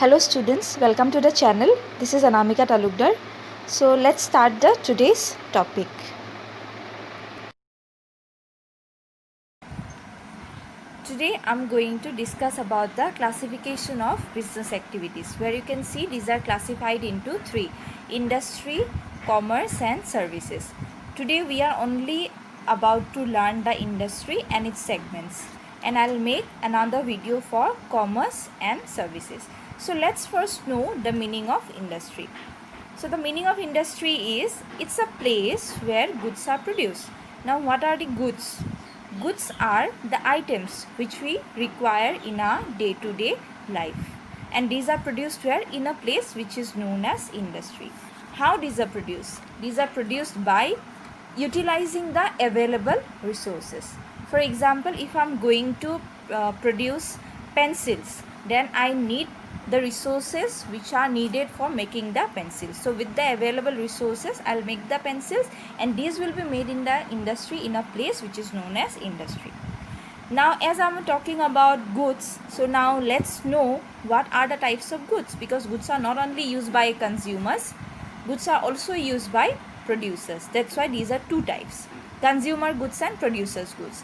Hello students, welcome to the channel. This is Anamika Talukdar. So let's start the today's topic. Today I'm going to discuss about the classification of business activities, where you can see these are classified into three: industry, commerce and services. Today we are only about to learn the industry and its segments, and I'll make another video for commerce and services. So let's first know the meaning of industry. So the meaning of industry is it's a place where goods are produced. Now what are the goods? Goods are the items which we require in our day-to-day life, and these are produced where? In a place which is known as industry. How these are produced? These are produced by utilizing the available resources. For example, if I'm going to produce pencils, then I need the resources which are needed for making the pencils. So with the available resources, I'll make the pencils, and these will be made in the industry in a place which is known as industry. Now as I'm talking about goods, so now let's know what are the types of goods, because goods are not only used by consumers, goods are also used by producers. That's why these are two types: consumer goods and producers goods.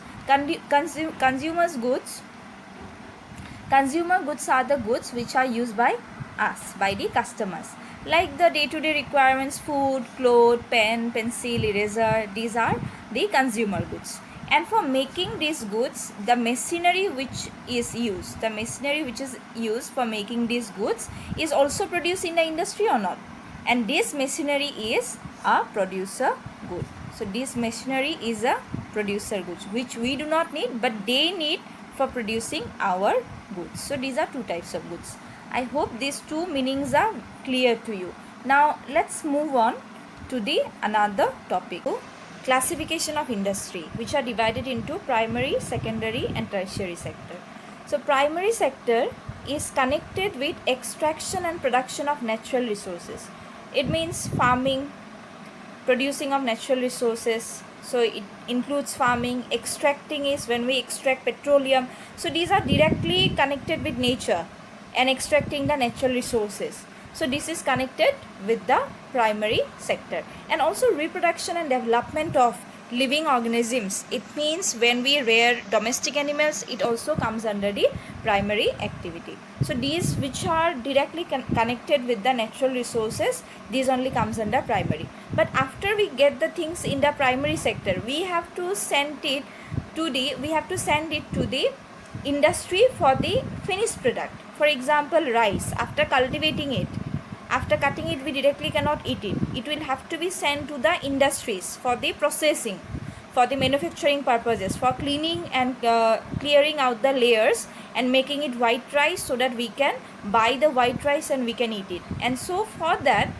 Consumer goods are the goods which are used by us, by the customers, like the day-to-day requirements: food, clothes, pen, pencil, eraser. These are the consumer goods. And for making these goods, the machinery which is used for making these goods is also produced in the industry or not? And this machinery is a producer good. So this machinery is a producer goods which we do not need, but they need for producing our goods. So these are two types of goods. I hope these two meanings are clear to you. Now let's move on to the another topic: classification of industry, which are divided into primary, secondary and tertiary sector. So primary sector is connected with extraction and production of natural resources. It means farming, producing of natural resources. So it includes farming. Extracting is when we extract petroleum. So these are directly connected with nature and extracting the natural resources. So this is connected with the primary sector. And also reproduction and development of living organisms. It means when we rear domestic animals, it also comes under the primary activity. So these which are directly connected with the natural resources, these only comes under primary. But after we get the things in the primary sector, we have to send it to the industry for the finished product. For example, rice, after cultivating it, after cutting it, we directly cannot eat it. It will have to be sent to the industries for the processing, for the manufacturing purposes, for cleaning and clearing out the layers and making it white rice, so that we can buy the white rice and we can eat it. And so for that,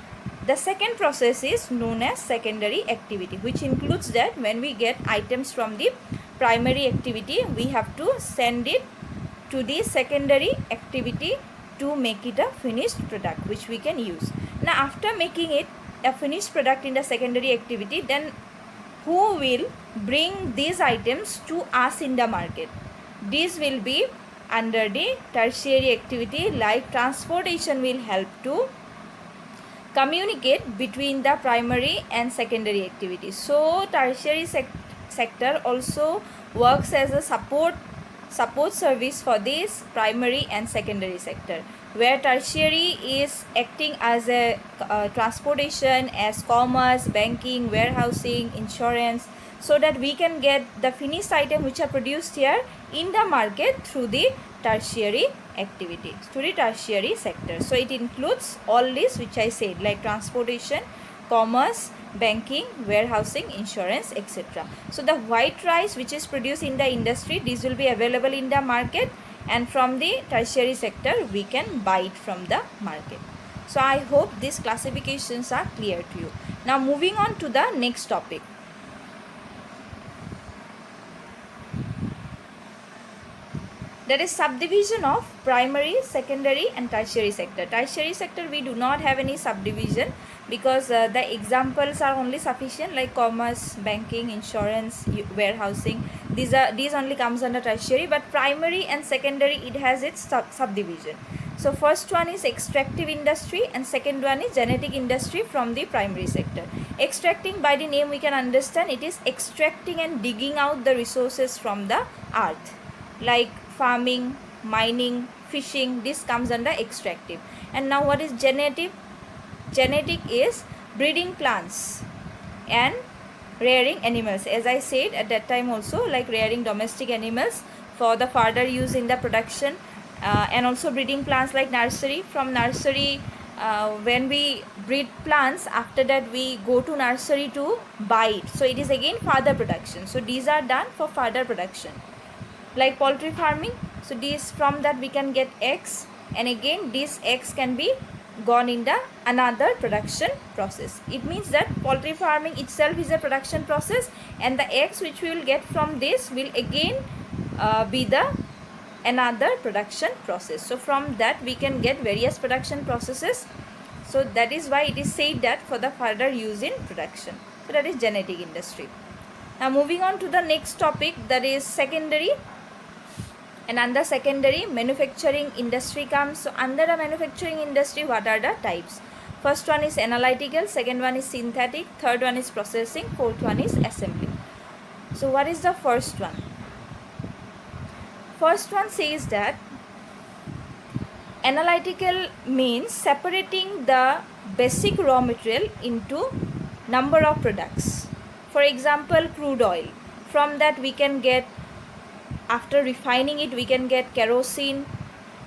the second process is known as secondary activity, which includes that when we get items from the primary activity, we have to send it to the secondary activity to make it a finished product which we can use. Now after making it a finished product in the secondary activity, then who will bring these items to us in the market? These will be under the tertiary activity, like transportation will help to communicate between the primary and secondary activities. So tertiary sector also works as a support service for this primary and secondary sector, where tertiary is acting as a transportation, as commerce, banking, warehousing, insurance, so that we can get the finished item which are produced here in the market through the tertiary activity, through the tertiary sector. So it includes all this which I said, like transportation, commerce, banking, warehousing, insurance, etc. So the white rice which is produced in the industry, these will be available in the market, and from the tertiary sector we can buy it from the market. So I hope these classifications are clear to you. Now moving on to the next topic. That is subdivision of primary, secondary and tertiary sector. Tertiary sector we do not have any subdivision, because the examples are only sufficient, like commerce, banking, insurance, warehousing. These only comes under tertiary. But primary and secondary, it has its subdivision. So first one is extractive industry and second one is genetic industry from the primary sector. Extracting, by the name we can understand, it is extracting and digging out the resources from the earth, like farming, mining, fishing. This comes under extractive. And now what is genetic? Genetic is breeding plants and rearing animals, as I said at that time also, like rearing domestic animals for the further use in the production, and also breeding plants like nursery. From nursery, when we breed plants, after that we go to nursery to buy it, so it is again further production. So these are done for further production. Like poultry farming, so these, from that we can get eggs, and again these eggs can be gone in the another production process. It means that poultry farming itself is a production process, and the eggs which we will get from this will again be the another production process. So from that we can get various production processes. So that is why it is said that for the further use in production. So that is genetic industry. Now moving on to the next topic, that is secondary. And under secondary, manufacturing industry comes. So under the manufacturing industry, what are the types? First one is analytical, second one is synthetic, third one is processing, fourth one is assembly. So what is the first one? First one says that analytical means separating the basic raw material into number of products. For example, crude oil. From that we can get, after refining it, we can get kerosene,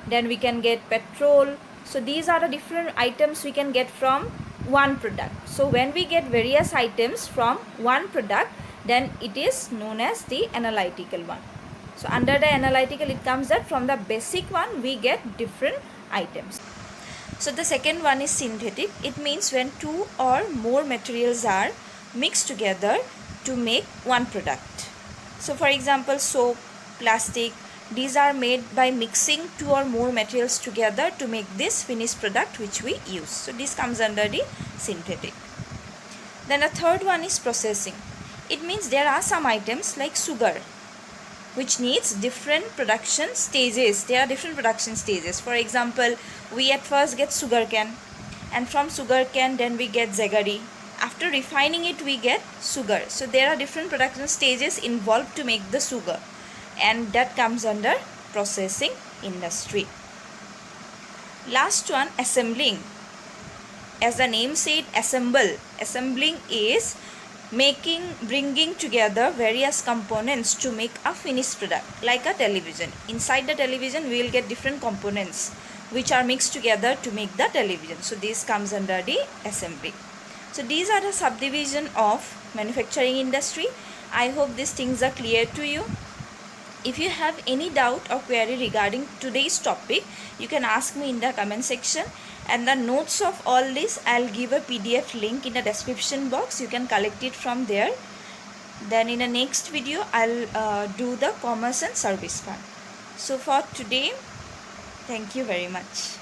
then we can get petrol. So these are the different items we can get from one product. So when we get various items from one product, then it is known as the analytical one. So under the analytical, it comes that from the basic one we get different items. So the second one is synthetic. It means when two or more materials are mixed together to make one product. So for example, soap, plastic, these are made by mixing two or more materials together to make this finished product which we use. So this comes under the synthetic. Then the third one is processing. It means there are some items like sugar which needs different production stages. There are different production stages. For example, we at first get sugar cane, and from sugar cane then we get jaggery. After refining it we get sugar. So there are different production stages involved to make the sugar, and that comes under processing industry. Last one, assembling. As the name said, assemble. Assembling is bringing together various components to make a finished product, like a television. Inside the television we will get different components which are mixed together to make the television. So this comes under the assembly. So these are the subdivision of manufacturing industry. I hope these things are clear to you. If you have any doubt or query regarding today's topic, you can ask me in the comment section, and the notes of all this I'll give a PDF link in the description box. You can collect it from there. Then in the next video I'll do the commerce and service part. So for today, thank you very much.